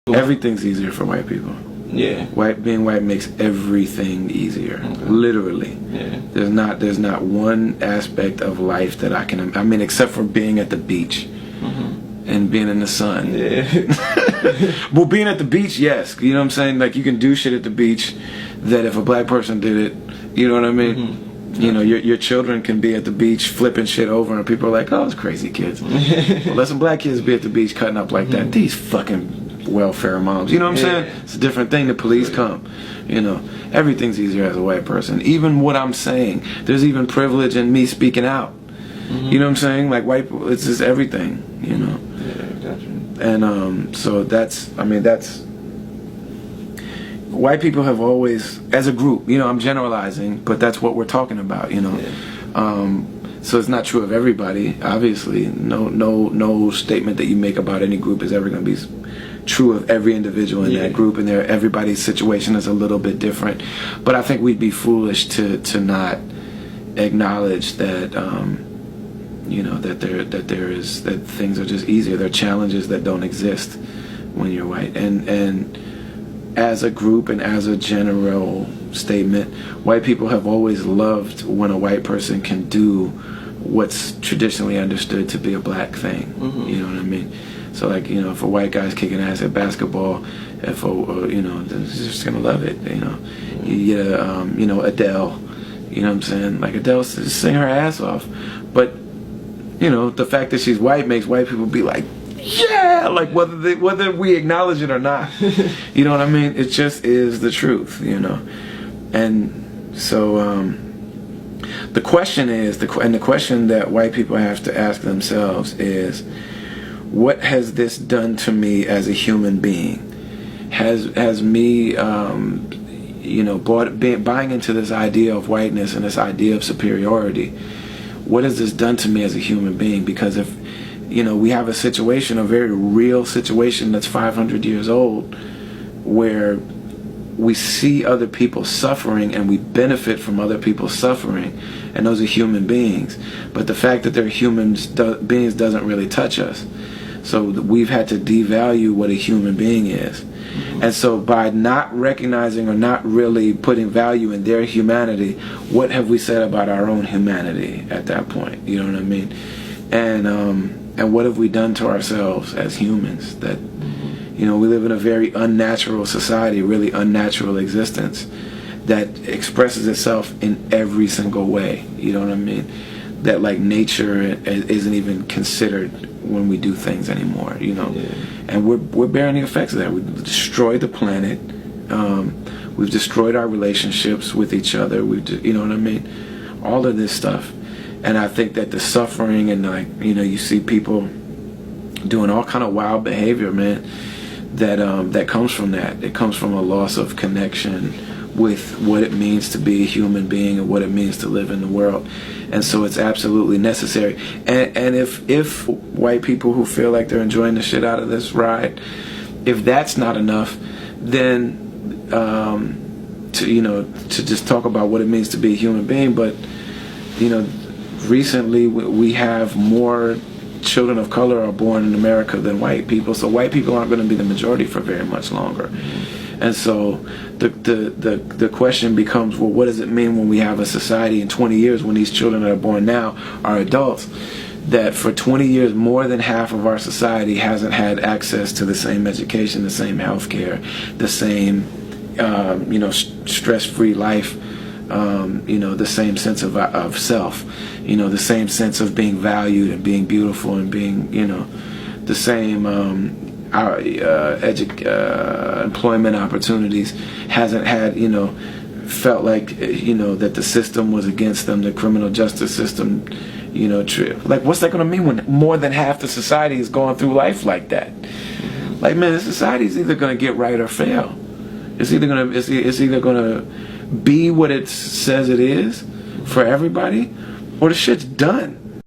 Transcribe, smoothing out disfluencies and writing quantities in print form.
Everything's easier for white people. Yeah. Being white makes everything easier. Okay. Literally. Yeah. There's not one aspect of life that I mean, except for being at the beach and being in the sun. Yeah. Well, being at the beach, yes. You know what I'm saying? Like, you can do shit at the beach that if a black person did it, you know what I mean? You know, your children can be at the beach flipping shit over, and people are like, "Oh, it's crazy kids." Well, let some black kids be at the beach cutting up like that. These fucking welfare moms. You know what I'm saying? It's a different thing. The police come. You know, everything's easier as a white person. Even what I'm saying, there's even privilege in me speaking out. You know what I'm saying? Like, white, it's just everything. You know. Yeah, gotcha. And so that's white people have always, as a group, you know, I'm generalizing, but that's what we're talking about, you know. So it's not true of everybody, obviously. No statement that you make about any group is ever going to be true of every individual in that group, and everybody's situation is a little bit different. But I think we'd be foolish to not acknowledge that you know, that things are just easier. There are challenges that don't exist when you're white, and as a group and as a general statement, white people have always loved when a white person can do what's traditionally understood to be a black thing. You know what I mean? So, like, you know, if a white guy's kicking ass at basketball, you know, they're just gonna love it. You know, you get you know, Adele. You know what I'm saying? Like, Adele sing her ass off, but you know, the fact that she's white makes white people be like, yeah, like, whether we acknowledge it or not. You know what I mean? It just is the truth, you know. And so the question is, the question that white people have to ask themselves is, what has this done to me as a human being? Has me you know, buying into this idea of whiteness and this idea of superiority, what has this done to me as a human being? Because if, you know, we have a situation, a very real situation that's 500 years old, where we see other people suffering and we benefit from other people's suffering, and those are human beings. But the fact that they're human beings doesn't really touch us. So we've had to devalue what a human being is. And so by not recognizing or not really putting value in their humanity, what have we said about our own humanity at that point? You know what I mean? And what have we done to ourselves as humans? That, you know, we live in a very unnatural society, really unnatural existence that expresses itself in every single way. You know what I mean? That, like, nature isn't even considered when we do things anymore, you know. And we're bearing the effects of that. We've destroyed the planet. We've destroyed our relationships with each other. You know what I mean? All of this stuff. And I think that the suffering and, like, you know, you see people doing all kind of wild behavior, man, that comes from that. It comes from a loss of connection with what it means to be a human being and what it means to live in the world. And so it's absolutely necessary. And if white people who feel like they're enjoying the shit out of this ride, if that's not enough, then to just talk about what it means to be a human being. But, you know, recently we have more children of color are born in America than white people, so white people aren't going to be the majority for very much longer. And so the question becomes, well, what does it mean when we have a society in 20 years, when these children that are born now are adults, that for 20 years more than half of our society hasn't had access to the same education, the same health care, the same you know, stress-free life, you know, the same sense of self, you know, the same sense of being valued and being beautiful and being, you know, the same employment opportunities, hasn't had, you know, felt like, you know, that the system was against them, the criminal justice system, you know, like, what's that going to mean when more than half the society is going through life like that? Like, man, the society is either going to get right or fail. It's either going to be what it says it is for everybody, or the shit's done.